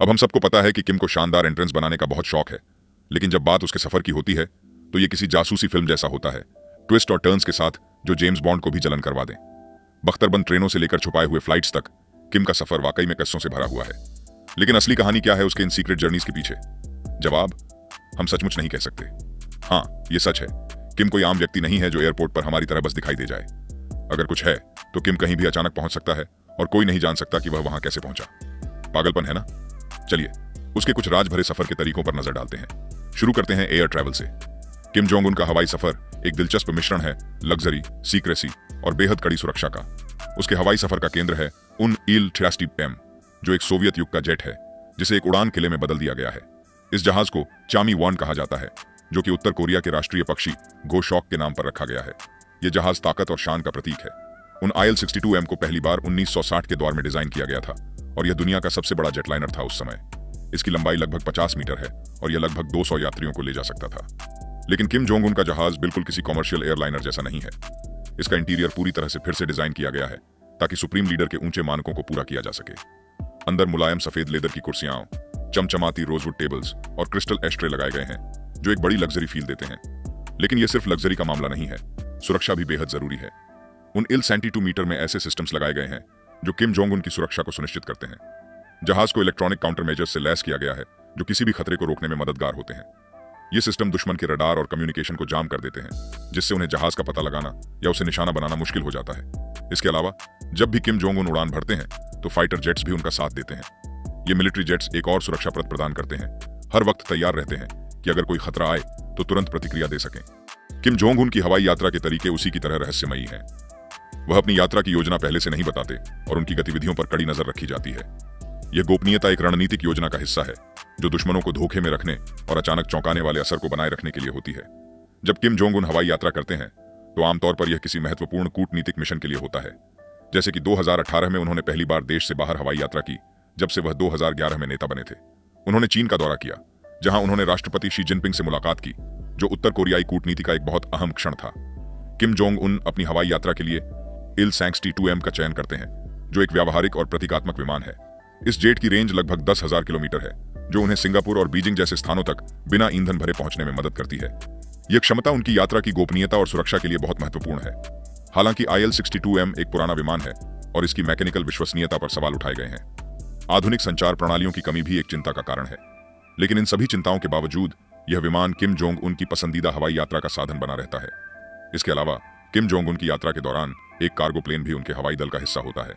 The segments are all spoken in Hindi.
अब हम सबको पता है कि किम को शानदार एंट्रेंस बनाने का बहुत शौक है, लेकिन जब बात उसके सफर की होती है तो ये किसी जासूसी फिल्म जैसा होता है, ट्विस्ट और टर्न्स के साथ जो जेम्स बॉन्ड को भी जलन करवा दें। बख्तरबंद ट्रेनों से लेकर छुपाए हुए फ्लाइट्स तक किम का सफर वाकई में किस्सों से भरा हुआ है। लेकिन असली कहानी क्या है उसके इन सीक्रेट जर्नीज के पीछे? जवाब हम सचमुच नहीं कह सकते। हाँ, ये सच है, किम कोई आम व्यक्ति नहीं है जो एयरपोर्ट पर हमारी तरह बस दिखाई दे जाए। अगर कुछ है तो किम कहीं भी अचानक पहुंच सकता है और कोई नहीं जान सकता कि वह वहां कैसे पहुंचा। पागलपन है ना? चलिए उसके कुछ राज भरे सफर के तरीकों पर नजर डालते हैं। शुरू करते हैं एयर ट्रैवल से। किम जोंग उन का हवाई सफर एक दिलचस्प मिश्रण है लग्जरी, सीक्रेसी और बेहद कड़ी सुरक्षा का। उसके हवाई सफर का केंद्र है उन Il-83M, जो एक सोवियत युग का जेट है जिसे एक उड़ान किले में बदल दिया गया है। इस जहाज को चामी वन कहा जाता है, जो कि उत्तर कोरिया के राष्ट्रीय पक्षी गोशॉक के नाम पर रखा गया है। यह जहाज ताकत और शान का प्रतीक है। उन Il-62M को पहली बार 1960 के दौर में डिजाइन किया गया था और यह दुनिया का सबसे बड़ा जेटलाइनर था उस समय। इसकी लंबाई लगभग 50 मीटर है और यह लगभग 200 यात्रियों को ले जा सकता था। लेकिन किम जोंग उन का जहाज बिल्कुल किसी कॉमर्शियल एयरलाइनर जैसा नहीं है। इसका इंटीरियर पूरी तरह से फिर से डिजाइन किया गया है ताकि सुप्रीम लीडर के ऊंचे मानकों को पूरा किया जा सके। अंदर मुलायम सफेद लेदर की कुर्सियां, चमचमाती रोजवुड टेबल्स और क्रिस्टल एस्ट्रे लगाए गए हैं जो एक बड़ी लग्जरी फील देते हैं। लेकिन यह सिर्फ लग्जरी का मामला नहीं है, सुरक्षा भी बेहद जरूरी है। उन Il-72 में ऐसे सिस्टम्स लगाए गए हैं जो किम जोंग उन की सुरक्षा को सुनिश्चित करते हैं। जहाज को इलेक्ट्रॉनिक काउंटर मेजर्स से लैस किया गया है जो किसी भी खतरे को रोकने में मददगार होते हैं। ये सिस्टम दुश्मन के रडार और कम्युनिकेशन को जाम कर देते हैं, जिससे उन्हें जहाज का पता लगाना या उसे निशाना बनाना मुश्किल हो जाता है। इसके अलावा जब भी किम जोंग उन उड़ान भरते हैं तो फाइटर जेट्स भी उनका साथ देते हैं। ये मिलिट्री जेट्स एक और सुरक्षा प्रद प्रदान करते हैं, हर वक्त तैयार रहते हैं कि अगर कोई खतरा आए तो तुरंत प्रतिक्रिया दे सकें। किम जोंग उन की हवाई यात्रा के तरीके उसी की तरह रहस्यमयी हैं। वह अपनी यात्रा की योजना पहले से नहीं बताते और उनकी गतिविधियों पर कड़ी नजर रखी जाती है। यह गोपनीयता एक रणनीतिक योजना का हिस्सा है जो दुश्मनों को धोखे में रखने और अचानक चौंकाने वाले असर को बनाए रखने के लिए होती है। जब किम जोंग उन हवाई यात्रा करते हैं तो आमतौर पर यह किसी महत्वपूर्ण कूटनीतिक मिशन के लिए होता है। जैसे कि 2018 में उन्होंने पहली बार देश से बाहर हवाई यात्रा की जब से वह 2011 में नेता बने थे। उन्होंने चीन का दौरा किया जहां उन्होंने राष्ट्रपति शी जिनपिंग से मुलाकात की, जो उत्तर कोरियाई कूटनीति का एक बहुत अहम क्षण था। किम जोंग उन अपनी हवाई यात्रा के लिए Il-62M का चयन करते हैं, जो एक व्यावहारिक और प्रतीकात्मक विमान है। इस जेट की रेंज लगभग 10,000 किलोमीटर है, जो उन्हें सिंगापुर और बीजिंग जैसे स्थानों तक बिना ईंधन भरे पहुंचने में मदद करती है। यह क्षमता उनकी यात्रा की गोपनीयता और सुरक्षा के लिए बहुत महत्वपूर्ण है। हालांकि Il-62M एक पुराना विमान है और इसकी मैकेनिकल विश्वसनीयता पर सवाल उठाए गए हैं। आधुनिक संचार प्रणालियों की कमी भी एक चिंता का कारण है। लेकिन इन सभी चिंताओं के बावजूद यह विमान किम जोंग उन की पसंदीदा हवाई यात्रा का साधन बना रहता है। इसके अलावा किम जोंग उन की यात्रा के दौरान एक कार्गो प्लेन भी उनके हवाई दल का हिस्सा होता है।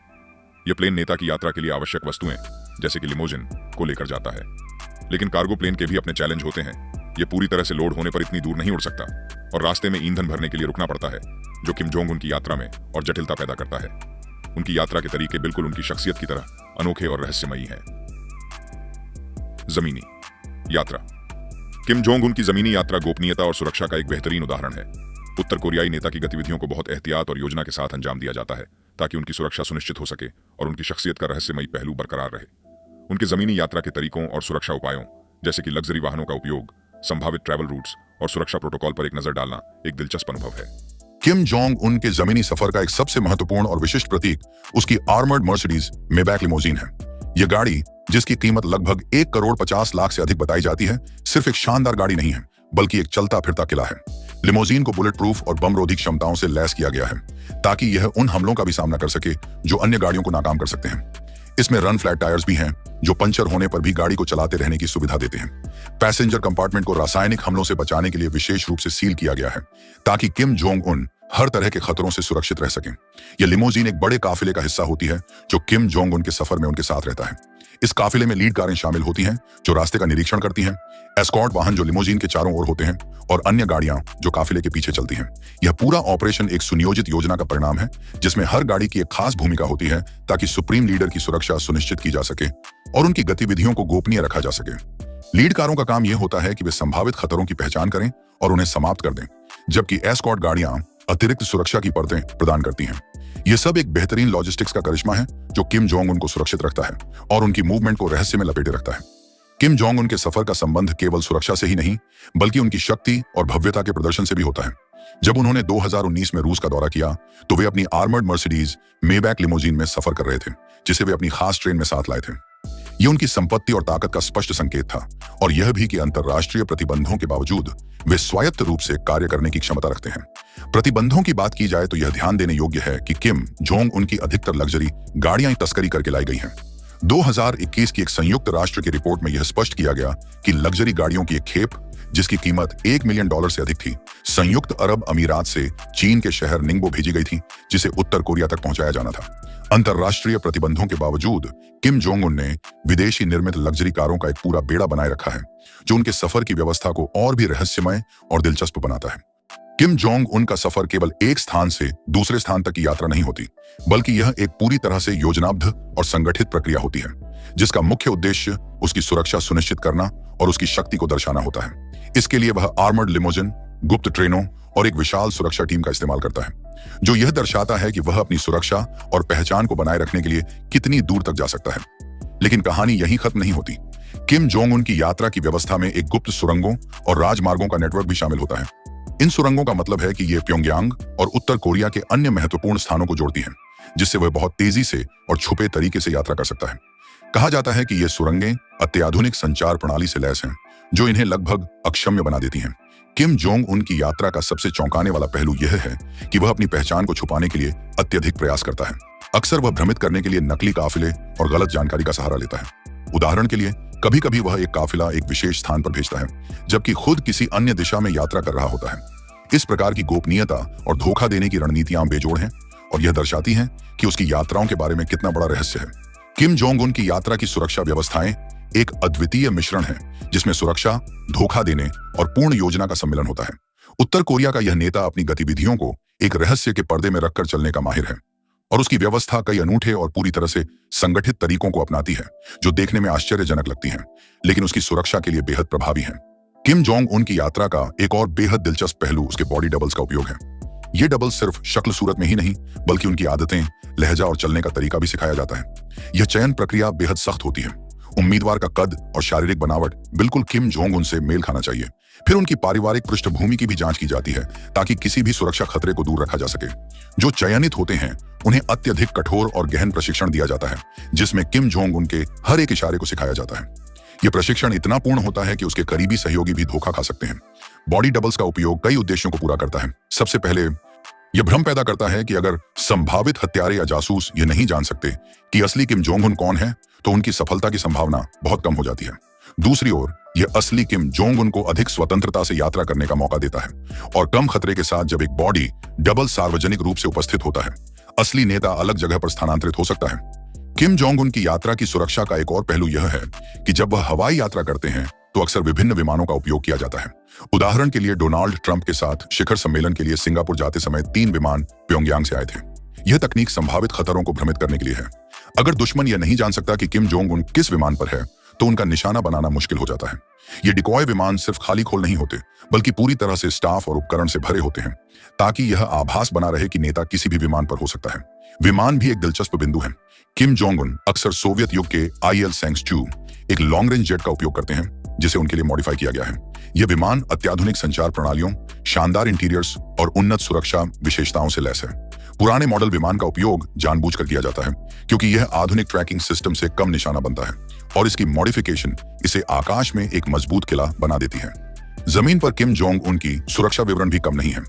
यह प्लेन नेता की यात्रा के लिए आवश्यक वस्तुएं जैसे कि लिमोजिन को लेकर जाता है। लेकिन कार्गो प्लेन के भी अपने चैलेंज होते हैं। यह पूरी तरह से लोड होने पर इतनी दूर नहीं उड़ सकता और रास्ते में ईंधन भरने के लिए रुकना पड़ता है, जो किम जोंग उन की यात्रा में और जटिलता पैदा करता है। उनकी यात्रा के तरीके बिल्कुल उनकी शख्सियत की तरह अनोखे और रहस्यमयी हैं। जमीनी यात्रा। किम जोंग उन की जमीनी यात्रा गोपनीयता और सुरक्षा का एक बेहतरीन उदाहरण है। उत्तर कोरियाई नेता की गतिविधियों को बहुत एहतियात और योजना के साथ अंजाम दिया जाता है ताकि उनकी सुरक्षा सुनिश्चित हो सके और उनकी शख्सियत का रहस्यमयी पहलू बरकरार रहे। उनके जमीनी यात्रा के तरीकों और सुरक्षा उपायों जैसे कि लग्जरी वाहनों का उपयोग, संभावित ट्रैवल रूट्स और सुरक्षा प्रोटोकॉल पर एक नजर डालना एक दिलचस्प अनुभव है। किम जोंग उन के जमीनी सफर का एक सबसे महत्वपूर्ण और विशिष्ट प्रतीक उसकी आर्मर्ड मर्सिडीज मेबैक लिमोजीन है। यह गाड़ी, जिसकी कीमत लगभग 1,50,00,000 से अधिक बताई जाती है, सिर्फ एक शानदार गाड़ी नहीं है बल्कि एक चलता फिरता किला है। लिमोजीन को बुलेट प्रूफ और बम रोधी क्षमताओं से लैस किया गया है ताकि यह उन हमलों का भी सामना कर सके जो अन्य गाड़ियों को नाकाम कर सकते हैं। इसमें रन फ्लैट टायर्स भी हैं जो पंचर होने पर भी गाड़ी को चलाते रहने की सुविधा देते हैं। पैसेंजर कंपार्टमेंट को रासायनिक हमलों से बचाने के लिए विशेष रूप से सील किया गया है ताकि किम जोंग उन हर तरह के खतरों से सुरक्षित रह सकें। यह लिमोजीन एक बड़े काफिले का हिस्सा होती है जो किम जोंग उन के सफर में उनके साथ रहता है। इस काफिले में लीड कारें शामिल होती हैं जो रास्ते का निरीक्षण करती हैं, एस्कॉर्ट वाहन जो लिमोजीन के चारों ओर होते हैं और अन्य गाड़ियां जो काफिले के पीछे चलती हैं। यह पूरा ऑपरेशन एक सुनियोजित योजना का परिणाम है जिसमें हर गाड़ी की एक खास भूमिका होती है ताकि सुप्रीम लीडर की सुरक्षा सुनिश्चित की जा सके और उनकी गतिविधियों को गोपनीय रखा जा सके। लीड कारों का काम यह होता है कि वे संभावित खतरों की पहचान करें और उन्हें समाप्त कर दें, जबकि एस्कॉर्ट गाड़ियां अतिरिक्त सुरक्षा की परतें प्रदान करती हैं। यह सब एक बेहतरीन लॉजिस्टिक्स का करिश्मा है जो किम जोंग उन को सुरक्षित रखता है और उनकी मूवमेंट को रहस्य में लपेटे रखता है। किम जोंग उन के सफर का संबंध केवल सुरक्षा से ही नहीं बल्कि उनकी शक्ति और भव्यता के प्रदर्शन से भी होता है। जब उन्होंने 2019 में रूस का दौरा किया तो वे अपनी आर्मर्ड मर्सिडीज मेबैक लिमोजीन में सफर कर रहे थे, जिसे वे अपनी खास ट्रेन में साथ लाए थे। ये उनकी संपत्ति और ताकत का स्पष्ट संकेत था, और यह भी कि अंतर्राष्ट्रीय प्रतिबंधों के बावजूद वे स्वायत्त रूप से कार्य करने की क्षमता रखते हैं। प्रतिबंधों की बात की जाए तो यह ध्यान देने योग्य है कि किम जोंग उनकी अधिकतर लग्जरी गाड़ियां तस्करी करके लाई गई हैं। 2021 की एक संयुक्त राष्ट्र की रिपोर्ट में यह स्पष्ट किया गया कि लग्जरी गाड़ियों की एक खेप, जिसकी कीमत $1 मिलियन से अधिक थी, संयुक्त अरब अमीरात से चीन के शहर निंगबो भेजी गई थी, जिसे उत्तर कोरिया तक पहुंचाया जाना था। अंतर्राष्ट्रीय प्रतिबंधों के बावजूद किम जोंग उन ने विदेशी निर्मित लग्जरी कारों का एक पूरा बेड़ा बनाए रखा है, जो उनके सफर की व्यवस्था को और भी रहस्यमय और दिलचस्प बनाता है। किम जोंग उन का सफर केवल एक स्थान से दूसरे स्थान तक की यात्रा नहीं होती, बल्कि यह एक पूरी तरह से योजनाबद्ध और संगठित प्रक्रिया होती है, जिसका मुख्य उद्देश्य उसकी सुरक्षा सुनिश्चित करना और उसकी शक्ति को दर्शाना होता है। इसके लिए वह आर्मर्ड लिमोजिन, गुप्त ट्रेनों और एक विशाल सुरक्षा टीम का इस्तेमाल करता है, जो यह दर्शाता है कि वह अपनी सुरक्षा और पहचान को बनाए रखने के लिए कितनी दूर तक जा सकता है। लेकिन कहानी यहीं खत्म नहीं होती। किम जोंग उन की यात्रा की व्यवस्था में एक गुप्त सुरंगों और राजमार्गों का नेटवर्क भी शामिल होता है। इन सुरंगों का मतलब है कि ये प्योंगयांग और उत्तर कोरिया के अन्य महत्वपूर्ण स्थानों को जोड़ती हैं, जिससे वह बहुत तेजी से और छुपे तरीके से यात्रा कर सकता है। कहा जाता है कि ये सुरंगें अत्याधुनिक संचार प्रणाली से लैस हैं, जो इन्हें लगभग अक्षम्य बना देती हैं। किम जोंग उन की यात्रा का सबसे चौंकाने वाला पहलू यह है कि वह अपनी पहचान को छुपाने के लिए अत्यधिक प्रयास करता है। अक्सर वह भ्रमित करने के लिए नकली काफिले और गलत जानकारी का सहारा लेता है। उदाहरण के लिए, कभी कभी वह एक काफिला एक विशेष स्थान पर भेजता है, जबकि खुद किसी अन्य दिशा में यात्रा कर रहा होता है। इस प्रकार की गोपनीयता और धोखा देने की रणनीतियां बेजोड़ हैं, और यह दर्शाती हैं कि उसकी यात्राओं के बारे में कितना बड़ा रहस्य है। किम जोंग उन की यात्रा की सुरक्षा व्यवस्थाएं एक अद्वितीय मिश्रण है, जिसमें सुरक्षा, धोखा देने और पूर्ण योजना का सम्मिलन होता है। उत्तर कोरिया का यह नेता अपनी गतिविधियों को एक रहस्य के पर्दे में रखकर चलने का माहिर है, और उसकी व्यवस्था कई अनूठे और पूरी तरह से संगठित तरीकों को अपनाती है, जो देखने में आश्चर्यजनक लगती हैं, लेकिन उसकी सुरक्षा के लिए बेहद प्रभावी हैं। किम जोंग उन की यात्रा का एक और बेहद दिलचस्प पहलू उसके बॉडी डबल्स का उपयोग है। ये डबल सिर्फ शक्ल सूरत में ही नहीं, बल्कि उनकी आदतें, लहजा और चलने का तरीका भी सिखाया जाता है। यह चयन प्रक्रिया बेहद सख्त होती है। उम्मीदवार का कद और शारीरिक बनावट बिल्कुल किम जोंग उन से मेल खाना चाहिए। फिर उनकी पारिवारिक पृष्ठभूमि की भी जांच की जाती है, ताकि किसी भी सुरक्षा खतरे को दूर रखा जा सके। जो चयनित होते हैं, उन्हें अत्यधिक कठोर और गहन प्रशिक्षण दिया जाता है, जिसमें किम जोंग उन के हर एक इशारे को सिखाया जाता है। यह प्रशिक्षण इतना पूर्ण होता है कि उसके करीबी सहयोगी भी धोखा खा सकते हैं। बॉडी डबल्स का उपयोग कई उद्देश्यों को पूरा करता है। सबसे पहले, यह भ्रम पैदा करता है कि अगर संभावित हत्यारे या जासूस ये नहीं जान सकते कि असली किम जोंग उन कौन है, तो उनकी सफलता की संभावना बहुत कम हो जाती है। दूसरी ओर, यह असली किम जोंग उन को अधिक स्वतंत्रता से यात्रा करने का मौका देता है, और कम खतरे के साथ जब एक बॉडी डबल सार्वजनिक रूप से उपस्थित होता है, असली नेता अलग जगह पर स्थानांतरित हो सकता है। किम जोंग उन की यात्रा की सुरक्षा का एक और पहलू यह है कि जब वह हवाई यात्रा करते हैं, तो अक्सर विभिन्न विमानों का उपयोग किया जाता है। उदाहरण के लिए, डोनाल्ड ट्रंप के साथ शिखर सम्मेलन के लिए सिंगापुर जाते समय 3 विमान प्योंगयांग से आए थे। यह तकनीक संभावित खतरों को भ्रमित करने के लिए है। अगर दुश्मन यह नहीं जान सकता कि किम जोंग उन किस विमान पर है, तो उनका निशाना बनाना मुश्किल हो जाता है। ये डिकॉय विमान सिर्फ खाली खोल नहीं होते, बल्कि पूरी तरह से स्टाफ और उपकरण से भरे होते हैं, ताकि यह आभास बना रहे कि नेता किसी भी विमान पर हो सकता है। विमान भी एक दिलचस्प बिंदु है। किम जोंग उन अक्सर सोवियत युग के IL-72 एक लॉन्ग रेंज जेट का उपयोग करते हैं, जिसे उनके लिए मॉडिफाई किया गया है। यह विमान अत्याधुनिक संचार प्रणालियों, शानदार इंटीरियर्स और उन्नत सुरक्षा विशेषताओं से लैस है। पुराने मॉडल विमान का उपयोग जानबूझकर किया जाता है, क्योंकि यह आधुनिक ट्रैकिंग सिस्टम से कम निशाना बनता है, और इसकी मॉडिफिकेशन इसे आकाश में एक मजबूत किला बना देती है। जमीन पर किम जोंग उन की सुरक्षा विवरण भी कम नहीं है।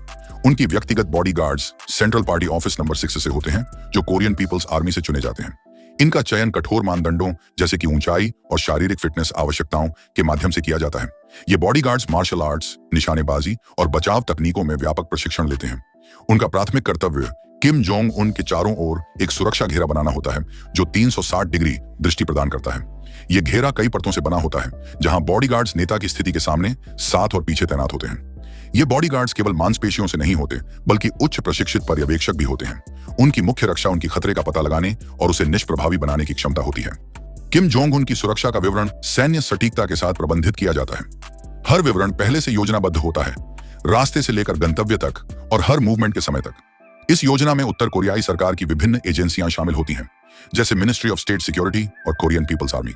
उनकी व्यक्तिगत bodyguards central party office number 6 से होते हैं, जो कोरियन पीपल्स आर्मी से चुने जाते हैं। इनका चयन कठोर मानदंडों जैसे कि ऊंचाई और शारीरिक फिटनेस आवश्यकताओं के माध्यम से किया जाता है। ये बॉडीगार्ड्स मार्शल आर्ट्स, निशानेबाजी और बचाव तकनीकों में व्यापक प्रशिक्षण लेते हैं। उनका प्राथमिक कर्तव्य किम जोंग उन के चारों ओर एक सुरक्षा घेरा बनाना होता है, जो 360 डिग्री दृष्टि प्रदान करता है। यह घेरा कई परतों से बना होता है, जहां बॉडीगार्ड्स नेता की स्थिति के सामने, साथ और पीछे तैनात होते हैं। ये बॉडीगार्ड्स केवल मांसपेशियों से नहीं होते, बल्कि उच्च प्रशिक्षित पर्यवेक्षक भी होते हैं। उनकी मुख्य रक्षा उनकी खतरे का पता लगाने और उसे निष्प्रभावी बनाने की क्षमता होती है। किम जोंग उन की सुरक्षा का विवरण सैन्य सटीकता के साथ प्रबंधित किया जाता है। हर विवरण पहले से योजनाबद्ध होता है, रास्ते से लेकर गंतव्य तक और हर मूवमेंट के समय तक। इस योजना में उत्तर कोरियाई सरकार की विभिन्न एजेंसियां शामिल होती हैं, जैसे मिनिस्ट्री ऑफ स्टेट सिक्योरिटी और कोरियन पीपल्स आर्मी।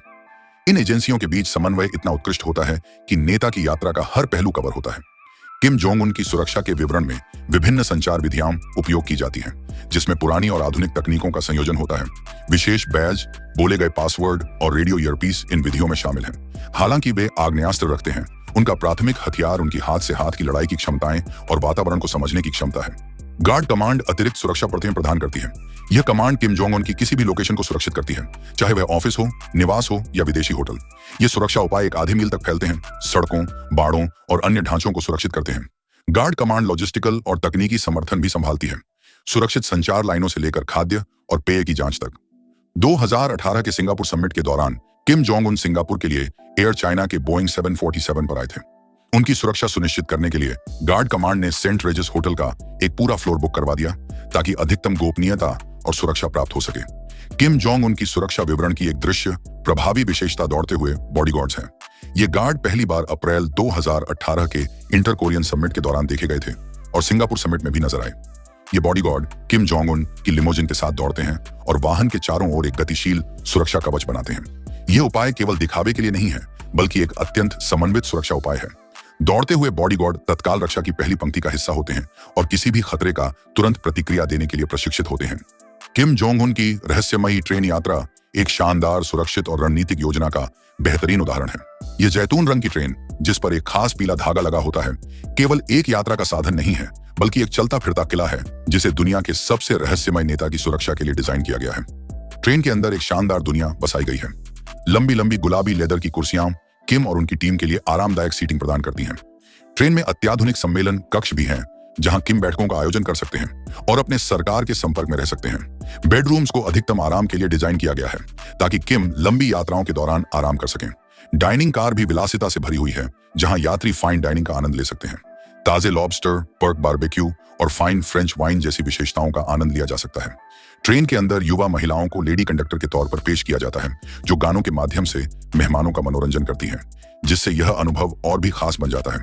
इन एजेंसियों के बीच समन्वय इतना उत्कृष्ट होता है कि नेता की यात्रा का हर पहलू कवर होता है। किम जोंग उन की सुरक्षा के विवरण में विभिन्न संचार विधियां उपयोग की जाती हैं, जिसमें पुरानी और आधुनिक तकनीकों का संयोजन होता है। विशेष बैज, बोले गए पासवर्ड और रेडियो ईयरपीस इन विधियों में शामिल हैं। हालांकि वे आग्नेयास्त्र रखते हैं, उनका प्राथमिक हथियार उनकी हाथ से हाथ की लड़ाई की क्षमताएं और वातावरण को समझने की क्षमता है। गार्ड कमांड अतिरिक्त सुरक्षा परतें प्रदान करती है। यह कमांड किम जोंग उन की किसी भी लोकेशन को सुरक्षित करती है, चाहे वह ऑफिस हो, निवास हो या विदेशी होटल। ये सुरक्षा उपाय एक आधे मील तक फैलते हैं, सड़कों, बाड़ों और अन्य ढांचों को सुरक्षित करते हैं। गार्ड कमांड लॉजिस्टिकल और तकनीकी समर्थन भी संभालती है, सुरक्षित संचार लाइनों से लेकर खाद्य और पेय की जांच तक। 2018 के सिंगापुर समिट के दौरान किम जोंग उन सिंगापुर के लिए एयर चाइना के बोइंग 747 पर आए थे। उनकी सुरक्षा सुनिश्चित करने के लिए गार्ड कमांड ने सेंट रेजिस होटल का एक पूरा फ्लोर बुक करवा दिया, ताकि अधिकतम गोपनीयता और सुरक्षा प्राप्त हो सके। किम जोंग उन की सुरक्षा विवरण की एक दृश्य प्रभावी विशेषता दौड़ते हुए बॉडीगार्ड्स हैं। ये गार्ड पहली बार अप्रैल 2018 के इंटर कोरियन समिट के दौरान देखे गए थे और सिंगापुर समिट में भी नजर आए। ये बॉडीगार्ड किम जोंग उन की लिमोजिन के साथ दौड़ते हैं और वाहन के चारों ओर एक गतिशील सुरक्षा कवच बनाते हैं। ये उपाय केवल दिखावे के लिए नहीं है, बल्कि एक अत्यंत समन्वित सुरक्षा उपाय है। दौड़ते हुए बॉडीगार्ड तत्काल रक्षा की पहली पंक्ति का हिस्सा होते हैं और किसी भी खतरे का तुरंत प्रतिक्रिया देने के लिए प्रशिक्षित होते हैं। किम जोंग उन की रहस्यमयी ट्रेन यात्रा एक शानदार, सुरक्षित और रणनीतिक योजना का बेहतरीन उदाहरण है। यह जैतून रंग की ट्रेन, जिस पर एक खास पीला धागा लगा होता है, केवल एक यात्रा का साधन नहीं है, बल्कि एक चलता फिरता किला है, जिसे दुनिया के सबसे रहस्यमय नेता की सुरक्षा के लिए डिजाइन किया गया है। ट्रेन के अंदर एक शानदार दुनिया बसाई गई है। लंबी लंबी गुलाबी लेदर की कुर्सियां किम और उनकी टीम के लिए आरामदायक सीटिंग प्रदान करती हैं। ट्रेन में अत्याधुनिक सम्मेलन कक्ष भी हैं, जहां किम बैठकों का आयोजन कर सकते हैं और अपने सरकार के संपर्क में रह सकते हैं। बेडरूम्स को अधिकतम आराम के लिए डिजाइन किया गया है, ताकि किम लंबी यात्राओं के दौरान आराम कर सकें। डाइनिंग कार भी विलासिता से भरी हुई है, जहां यात्री फाइन डाइनिंग का आनंद ले सकते हैं। ताजे लॉबस्टर, पर्क बारबेक्यू और फाइन फ्रेंच वाइन जैसी विशेषताओं का आनंद लिया जा सकता है। ट्रेन के अंदर युवा महिलाओं को लेडी कंडक्टर के तौर पर पेश किया जाता है, जो गानों के माध्यम से मेहमानों का मनोरंजन करती हैं, जिससे यह अनुभव और भी खास बन जाता है।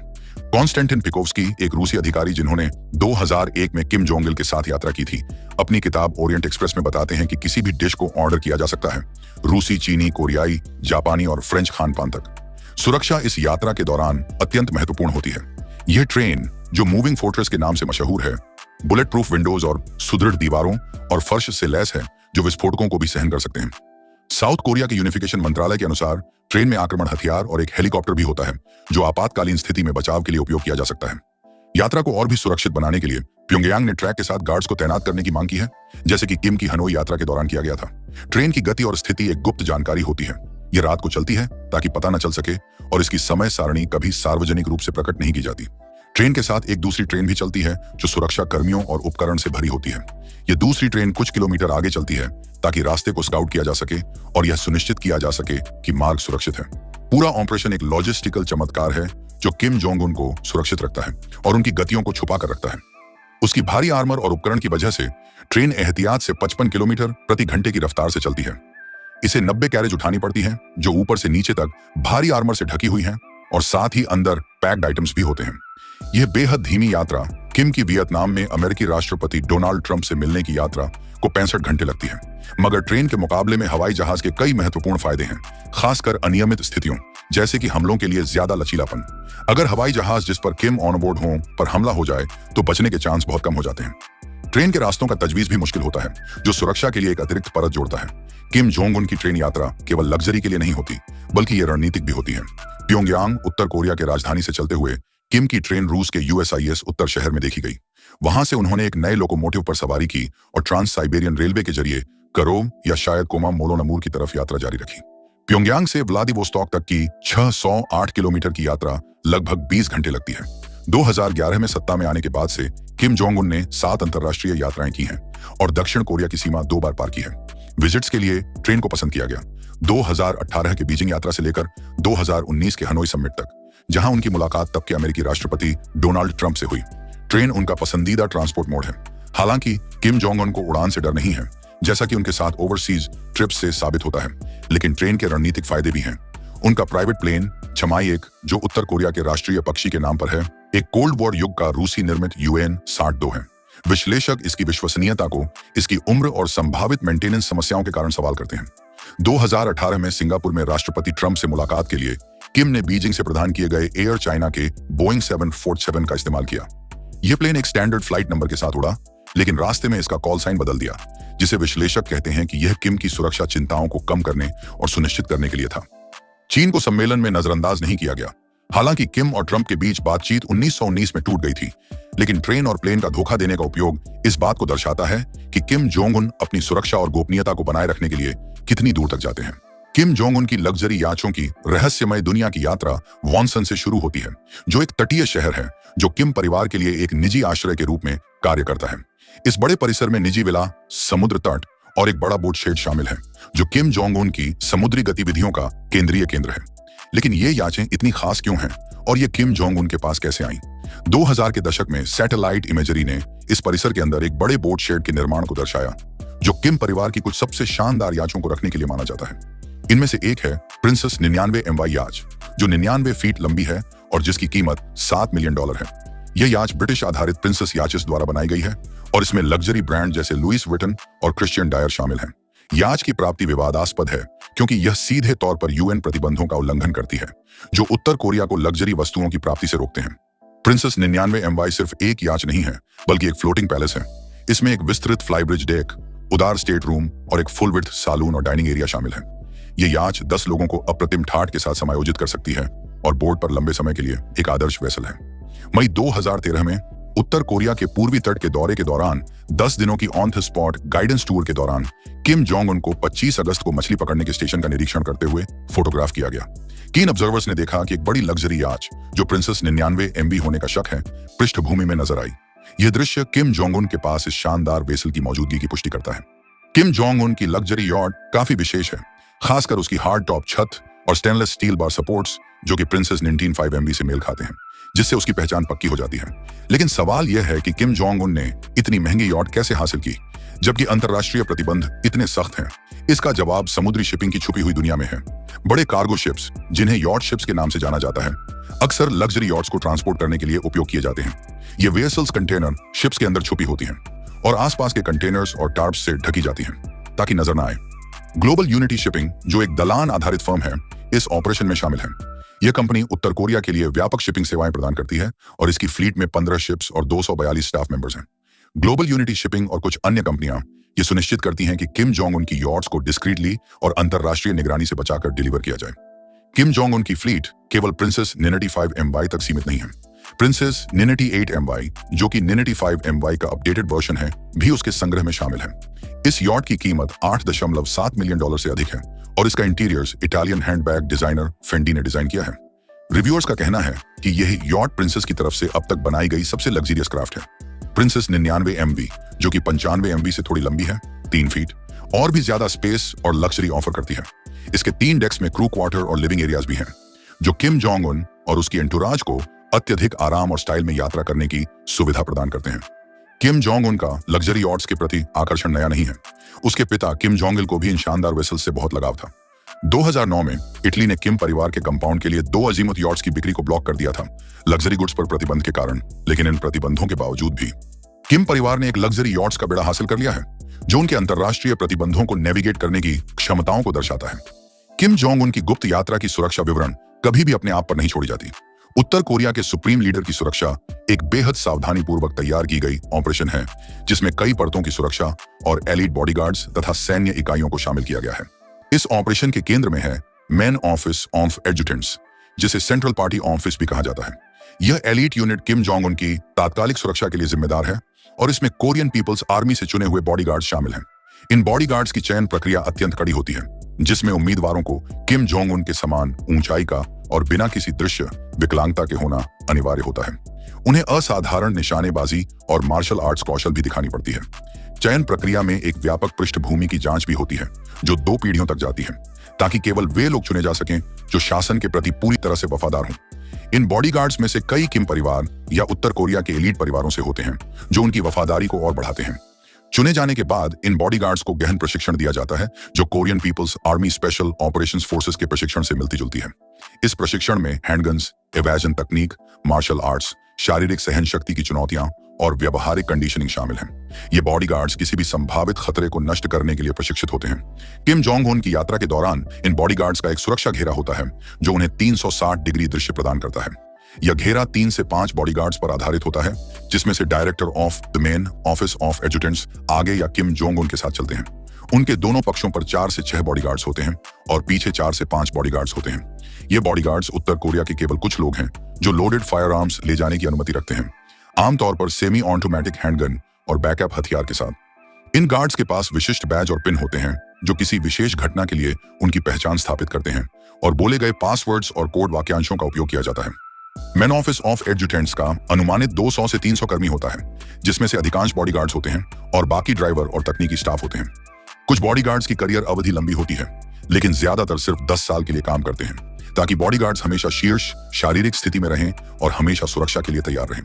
कॉन्स्टेंटिन पिकोव्स्की, एक रूसी अधिकारी जिन्होंने 2001 में किम जोंग इल के साथ यात्रा की थी, अपनी किताब ओरिएंट एक्सप्रेस में बताते हैं कि किसी भी डिश को ऑर्डर किया जा सकता है, रूसी, चीनी, कोरियाई, जापानी और फ्रेंच खान पान तक। सुरक्षा इस यात्रा के दौरान अत्यंत महत्वपूर्ण होती है। यह ट्रेन, जो मूविंग फोर्ट्रेस के नाम से मशहूर है, बुलेट प्रूफ विंडोज और सुदृढ़ दीवारों और फर्श से लैस है, जो विस्फोटकों को भी सहन कर सकते हैं। साउथ कोरिया के यूनिफिकेशन मंत्रालय के अनुसार ट्रेन में आक्रमण हथियार और एक हेलीकॉप्टर भी होता है, जो आपातकालीन स्थिति में बचाव के लिए उपयोग किया जा सकता है। यात्रा को और भी सुरक्षित बनाने के लिए प्योंगयांग ने ट्रैक के साथ गार्ड्स को तैनात करने की मांग की है, जैसे कि किम की हनोई यात्रा के दौरान किया गया था। ट्रेन की गति और स्थिति एक गुप्त जानकारी होती है। यह रात को चलती है ताकि पता न चल सके, और इसकी समय सारणी कभी सार्वजनिक रूप से प्रकट नहीं की जाती। ट्रेन के साथ एक दूसरी ट्रेन भी चलती है, जो सुरक्षा कर्मियों और उपकरण से भरी होती है। यह दूसरी ट्रेन कुछ किलोमीटर आगे चलती है, ताकि रास्ते को स्काउट किया जा सके और यह सुनिश्चित किया जा सके कि मार्ग सुरक्षित है। पूरा ऑपरेशन एक लॉजिस्टिकल चमत्कार है, जो किम जोंग उन को सुरक्षित रखता है और उनकी गतियों को छुपा कर रखता है। उसकी भारी आर्मर और उपकरण की वजह से ट्रेन एहतियात से 55 किलोमीटर प्रति घंटे की रफ्तार से चलती है। इसे 90 कैरेज उठानी पड़ती है, जो ऊपर से नीचे तक भारी आर्मर से ढकी हुई है, और साथ ही अंदर पैक्ड आइटम्स भी होते हैं। यह बेहद धीमी यात्रा किम की वियतनाम में अमेरिकी राष्ट्रपति डोनाल्ड ट्रंप से मिलने की यात्रा को 65 घंटे लगती है। मगर ट्रेन के मुकाबले में हवाई जहाज के कई महत्वपूर्ण फायदे हैं, खासकर अनियमित स्थितियों, जैसे कि हमलों के लिए ज्यादा लचीलापन। अगर हवाई जहाज जिस पर किम ऑन बोर्ड हो पर हमला हो जाए, तो बचने के चांस बहुत कम हो जाते हैं। ट्रेन के रास्तों का तजवीज भी मुश्किल होता है, जो सुरक्षा के लिए एक अतिरिक्त परत जोड़ता है। किम जोंग उन की ट्रेन यात्रा केवल लग्जरी के लिए नहीं होती, बल्कि ये रणनीतिक भी होती है। प्योंगयांग, उत्तर कोरिया के राजधानी से चलते हुए किम की ट्रेन रूस के USIS उत्तर शहर में देखी गई। वहां से उन्होंने एक नए लोकोमोटिव पर सवारी की और ट्रांस साइबेरियन रेलवे के जरिए करोम या शायद कोमा मोलोनमूर की तरफ यात्रा जारी रखी। प्योंगयांग से व्लादिवोस्तोक तक की 608 किलोमीटर की यात्रा लगभग 20 घंटे लगती है। 2011 में सत्ता में आने के बाद से किम जोंग उन ने 7 अंतर्राष्ट्रीय यात्राएं की हैं और दक्षिण कोरिया की सीमा 2 बार पार की है। विजिट्स के लिए ट्रेन को पसंद किया गया, 2018 के बीजिंग यात्रा से लेकर 2019 के हनोई समिट तक, जहां उनकी मुलाकात तब के अमेरिकी राष्ट्रपति डोनाल्ड ट्रंप से हुई। ट्रेन उनका पसंदीदा ट्रांसपोर्ट मोड है। हालांकि किम जोंग उन को उड़ान से डर नहीं है, जैसा कि उनके साथ ओवरसीज ट्रिप्स से साबित होता है, लेकिन ट्रेन के रणनीतिक फायदे भी हैं। उनका प्राइवेट प्लेन छमाई-1, जो उत्तर कोरिया के राष्ट्रीय पक्षी के नाम पर है, एक कोल्ड वॉर युग का रूसी निर्मित UN-62 है। विश्लेषक इसकी विश्वसनीयता को इसकी उम्र और संभावित मेंटेनेंस समस्याओं के कारण सवाल करते हैं। 2018 में सिंगापुर में राष्ट्रपति ट्रंप से मुलाकात के लिए किम ने बीजिंग से प्रदान किए गए एयर चाइना के बोइंग 747 का इस्तेमाल किया। यह प्लेन एक स्टैंडर्ड फ्लाइट नंबर के साथ उड़ा, लेकिन रास्ते में इसका कॉल साइन बदल दिया, जिसे विश्लेषक कहते हैं कि यह किम की सुरक्षा चिंताओं को कम करने और सुनिश्चित करने के लिए था। चीन को सम्मेलन में नजरअंदाज नहीं किया गया। हालांकि किम और ट्रंप के बीच बातचीत 1919 में टूट गई थी, लेकिन ट्रेन और प्लेन का धोखा देने का उपयोग इस बात को दर्शाता है कि किम जोंग उन अपनी सुरक्षा और गोपनीयता को बनाए रखने के लिए कितनी दूर तक जाते हैं। किम जोंग उन की लग्जरी याचों की रहस्यमय दुनिया की यात्रा वॉनसन से शुरू होती है, जो एक तटीय शहर है जो किम परिवार के लिए एक निजी आश्रय के रूप में कार्य करता है। इस बड़े परिसर में निजी विला, समुद्र तट और एक बड़ा बोट शेड शामिल है, जो किम जोंग उन की समुद्री गतिविधियों का केंद्रीय केंद्र है। लेकिन ये याचें इतनी खास क्यों हैं और ये किम जोंग उन के पास कैसे आईं? 2000 के दशक में सैटेलाइट इमेजरी ने इस परिसर के अंदर एक बड़े बोट शेड के निर्माण को दर्शाया, जो किम परिवार की कुछ सबसे शानदार याचों को रखने के लिए माना जाता है। इनमें से एक है प्रिंसेस 99 MY याच, जो 99 फीट लंबी है और जिसकी कीमत $7 मिलियन है। यह याच ब्रिटिश आधारित प्रिंसेस याचेस द्वारा बनाई गई है और इसमें लग्जरी ब्रांड जैसे लुइस विटन और क्रिश्चियन डायर शामिल हैं। याच की प्राप्ति विवादास्पद है क्योंकि यह सीधे तौर पर UN प्रतिबंधों का उल्लंघन करती है, जो उत्तर कोरिया को लग्जरी वस्तुओं की प्राप्ति से रोकते हैं। प्रिंसेस 99 MY सिर्फ एक याच नहीं है, बल्कि एक फ्लोटिंग पैलेस है। इसमें एक विस्तृत फ्लाईब्रिज डेक, उदार स्टेट रूम और एक फुल विड्थ सालून और डाइनिंग एरिया शामिल है। यह याच 10 लोगों को अप्रतिम ठाठ के साथ समायोजित कर सकती है और बोर्ड पर लंबे समय के लिए एक आदर्श वेसल है। मई 2013 में उत्तर कोरिया के पूर्वी तट के दौरे के दौरान 10 दिनों की on the spot guidance tour के दौरान किम जोंग उन को 25 अगस्त को मछली पकड़ने के स्टेशन का निरीक्षण करते हुए फोटोग्राफ किया गया। कीन ऑब्जर्वर्स ने देखा कि एक बड़ी लग्जरी याच, जो प्रिंसेस 99 MB होने का शक है, पृष्ठभूमि में नजर आई। यह दृश्य किम जोंग उन के पास इस शानदार वेसल की मौजूदगी की पुष्टि करता है। किम जोंग उन की लग्जरी यॉट काफी विशेष है, खासकर उसकी हार्ड टॉप छत और स्टेनलेस स्टील बार सपोर्ट्स, जो कि प्रिंसेस 99 MB से मेल खाते हैं, जिससे उसकी पहचान पक्की हो जाती है। लेकिन सवाल यह है कि किम जोंग उन ने इतनी महंगी यॉट कैसे हासिल की, जबकि अंतर्राष्ट्रीय प्रतिबंध इतने सख्त हैं? इसका जवाब समुद्री शिपिंग की छुपी हुई दुनिया में है। बड़े कार्गो शिप्स, जिन्हें यॉट शिप्स के नाम से जाना जाता है, अक्सर लग्जरी यॉट्स को ट्रांसपोर्ट करने के लिए उपयोग किए जाते हैं। ये वेसल्स कंटेनर शिप्स के अंदर छुपी होती हैं और आसपास के कंटेनर्स और टार्प्स से ढकी जाती हैं ताकि नजर न आए। ग्लोबल यूनिटी शिपिंग, जो एक दलान आधारित फर्म है, इस ऑपरेशन में शामिल है। यह कंपनी उत्तर कोरिया के लिए व्यापक शिपिंग सेवाएं प्रदान करती है और इसकी फ्लीट में 15 शिप्स और 242 स्टाफ मेंबर्स हैं। ग्लोबल यूनिटी शिपिंग और कुछ अन्य कंपनियां ये सुनिश्चित करती हैं कि किम जोंग उन की यॉट्स को डिस्क्रीटली और अंतर्राष्ट्रीय निगरानी से बचाकर डिलीवर किया जाए। किम जोंग उन की फ्लीट केवल प्रिंसेस 95 MY तक सीमित नहीं है। प्रिंसेस 98 MY, जो कि 95 MY का अपडेटेड वर्जन है, भी उसके संग्रह में शामिल है। इस यॉट की कीमत $8.7 मिलियन से अधिक है और इसका interiors Italian handbag designer Fendi ने डिजाइन किया है। रिव्यूअर्स का कहना है कि यह यॉट प्रिंसेस की तरफ से अब तक बनाई गई सबसे लग्जरियस क्राफ्ट है। प्रिंसेस 99 MB, जो कि 95 MB से थोड़ी लंबी है, 3 फीट, और भी ज्यादा स्पेस और लग्जरी ऑफर करती है। इसके 3 डेक्स में क्रू क्वार्टर और लिविंग एरियाज भी हैं, जो किम जोंग उन और उसकी एंटुराज को अत्यधिक आराम और स्टाइल में यात्रा करने की सुविधा प्रदान करते हैं। किम जोंग उन का लग्जरी यॉट्स के प्रति आकर्षण नया नहीं है। उसके पिता किम जोंग इल को भी इन शानदार वेसल्स से बहुत लगाव था। 2009 में इटली ने किम परिवार के कंपाउंड के लिए 2 अजीमुथ यॉट्स की बिक्री को ब्लॉक कर दिया था, लग्जरी गुड्स पर प्रतिबंध के कारण। लेकिन इन प्रतिबंधों के बावजूद भी किम परिवार ने एक लग्जरी यॉट्स का बेड़ा हासिल कर लिया है, जो उनके अंतर्राष्ट्रीय प्रतिबंधों को नेविगेट करने की क्षमताओं को दर्शाता है। किम जोंग उन की गुप्त यात्रा की सुरक्षा विवरण कभी भी अपने आप पर नहीं छोड़ी जाती। उत्तर कोरिया के सुप्रीम लीडर की सुरक्षा एक बेहद सावधानीपूर्वक तैयार की गई ऑपरेशन है, जिसमें कई परतों की सुरक्षा और एलीट बॉडीगार्ड्स तथा सैन्य इकाइयों को शामिल किया गया है। इस ऑपरेशन के केंद्र में है मेन ऑफिस ऑफ एडजुटेंट्स, जिसे सेंट्रल पार्टी ऑफिस भी कहा जाता है। यह elite unit Kim Jong Un की तात्कालिक सुरक्षा के लिए जिम्मेदार है और इसमें कोरियन पीपल्स आर्मी से चुने हुए बॉडीगार्ड्स शामिल हैं। इन बॉडीगार्ड्स की चयन प्रक्रिया अत्यंत कड़ी होती है, जिसमें उम्मीदवारों को किम जोंग उन के समान ऊंचाई का और बिना किसी दृश्य विकलांगता के होना अनिवार्य होता है। उन्हें असाधारण निशानेबाजी और मार्शल आर्ट्स कौशल भी दिखानी पड़ती है। चयन प्रक्रिया में एक व्यापक पृष्ठभूमि की जांच भी होती है, जो 2 पीढ़ियों तक जाती है, ताकि केवल वे लोग चुने जा सकें जो शासन के प्रति पूरी तरह से वफादार हों। इन बॉडीगार्ड्स में से कई किम परिवार या उत्तर कोरिया के एलीट परिवारों से होते हैं, जो उनकी वफादारी को और बढ़ाते हैं। चुने जाने के बाद इन बॉडीगार्ड्स को गहन प्रशिक्षण दिया जाता है, जो Korean people's army special operations forces के प्रशिक्षण से मिलती जुलती है। इस प्रशिक्षण में हैंडगन्स, एवेजन तकनीक, मार्शल आर्ट्स, शारीरिक सहन शक्ति की चुनौतियां और व्यवहारिक कंडीशनिंग शामिल है। ये बॉडीगार्ड्स किसी भी संभावित खतरे को नष्ट करने के लिए प्रशिक्षित होते हैं। किम जोंग उन की यात्रा के दौरान इन बॉडीगार्ड्स का एक सुरक्षा घेरा होता है जो उन्हें 360 डिग्री दृश्य प्रदान करता है। यह घेरा 3 से 5 बॉडीगार्ड्स पर आधारित होता है, जिसमें से director of the main office of adjutants आगे या किम जोंग उन के साथ चलते हैं। उनके दोनों पक्षों पर 4 से 6 बॉडीगार्ड्स होते हैं और पीछे 4 से 5 बॉडीगार्ड्स होते हैं। ये बॉडीगार्ड्स उत्तर कोरिया के केवल कुछ लोग हैं जो लोडेड फायर आर्म्स ले जाने की अनुमति रखते हैं, आमतौर पर सेमी ऑटोमेटिक हैंडगन और बैकअप हथियार के साथ। इन गार्ड्स के पास विशिष्ट बैज और पिन होते हैं जो किसी विशेष घटना के लिए उनकी पहचान स्थापित करते हैं और बोले गए पासवर्ड्स और कोड वाक्यांशों का उपयोग किया जाता है। मेन ऑफिस ऑफ एडजुटेंट्स का अनुमानित 200 से 300 कर्मी होता है, जिसमें से अधिकांश बॉडीगार्ड्स होते हैं और बाकी ड्राइवर और तकनीकी स्टाफ होते हैं। कुछ बॉडीगार्ड्स की करियर अवधि लंबी होती है, लेकिन ज्यादातर सिर्फ 10 साल के लिए काम करते हैं, ताकि बॉडीगार्ड्स हमेशा शीर्ष शारीरिक स्थिति में रहें और हमेशा सुरक्षा के लिए तैयार रहें।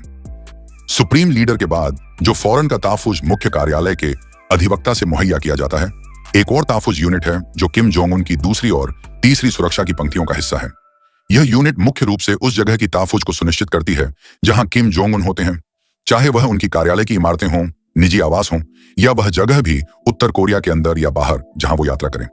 सुप्रीम लीडर के बाद जो फौरन का ताफुज मुख्य कार्यालय के अधिवक्ता से मुहैया किया जाता है, एक और ताफुज यूनिट है जो किम जोंग उन की दूसरी और तीसरी सुरक्षा की पंक्तियों का हिस्सा है। यह यूनिट मुख्य रूप से उस जगह की ताफुज को सुनिश्चित करती है जहां किम जोंग उन होते हैं, चाहे वह उनकी कार्यालय की इमारतें हों, निजी आवास हों या वह जगह भी उत्तर कोरिया के अंदर या बाहर जहां वो यात्रा करें।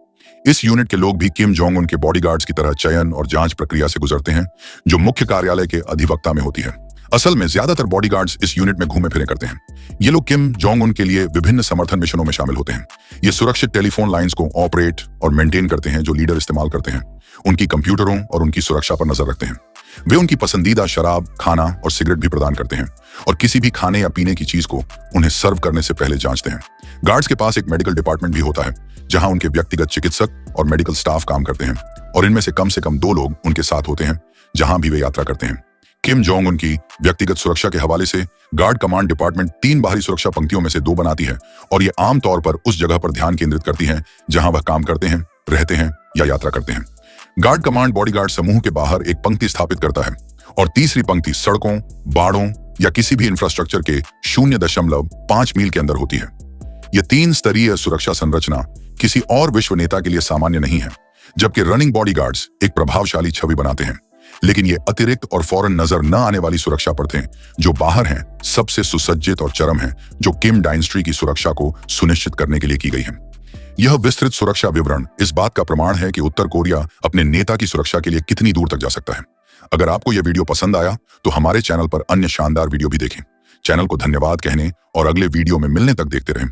इस यूनिट के लोग भी किम जोंग उन के बॉडीगार्ड्स की तरह चयन और जांच प्रक्रिया से गुजरते हैं जो मुख्य कार्यालय के अधिवक्ता में होती है। असल में ज्यादातर बॉडीगार्ड्स इस यूनिट में घूमे फिरे करते हैं। ये लोग किम जोंग उन के लिए विभिन्न समर्थन मिशनों में शामिल होते हैं। ये सुरक्षित टेलीफोन लाइंस को ऑपरेट और मेंटेन करते हैं जो लीडर इस्तेमाल करते हैं, उनकी कंप्यूटरों और उनकी सुरक्षा पर नजर रखते हैं। वे उनकी पसंदीदा शराब, खाना और सिगरेट भी प्रदान करते हैं और किसी भी खाने या पीने की चीज को उन्हें सर्व करने से पहले जांचते हैं। गार्ड्स के पास एक मेडिकल डिपार्टमेंट भी होता है जहां उनके व्यक्तिगत चिकित्सक और मेडिकल स्टाफ काम करते हैं और इनमें से कम 2 लोग उनके साथ होते हैं जहां भी वे यात्रा करते हैं। किम जोंग उन की व्यक्तिगत सुरक्षा के हवाले से गार्ड कमांड डिपार्टमेंट 3 बाहरी सुरक्षा पंक्तियों में से 2 बनाती है और ये आमतौर पर उस जगह पर ध्यान केंद्रित करती है जहां वह काम करते हैं, रहते हैं या यात्रा करते हैं। गार्ड कमांड बॉडीगार्ड समूह के बाहर एक पंक्ति स्थापित करता है और तीसरी पंक्ति सड़कों, बाड़ों या किसी भी इंफ्रास्ट्रक्चर के 0.5 मील के अंदर होती है। यह 3 स्तरीय सुरक्षा संरचना किसी और विश्व नेता के लिए सामान्य नहीं है, जबकि रनिंग बॉडीगार्ड्स एक प्रभावशाली छवि बनाते हैं, लेकिन ये अतिरिक्त और फौरन नजर न आने वाली सुरक्षा परतें जो बाहर हैं सबसे सुसज्जित और चरम हैं, जो किम डायनेस्टी की सुरक्षा को सुनिश्चित करने के लिए की गई है। यह विस्तृत सुरक्षा विवरण इस बात का प्रमाण है कि उत्तर कोरिया अपने नेता की सुरक्षा के लिए कितनी दूर तक जा सकता है। अगर आपको यह वीडियो पसंद आया तो हमारे चैनल पर अन्य शानदार वीडियो भी देखें। चैनल को धन्यवाद कहने और अगले वीडियो में मिलने तक देखते रहें।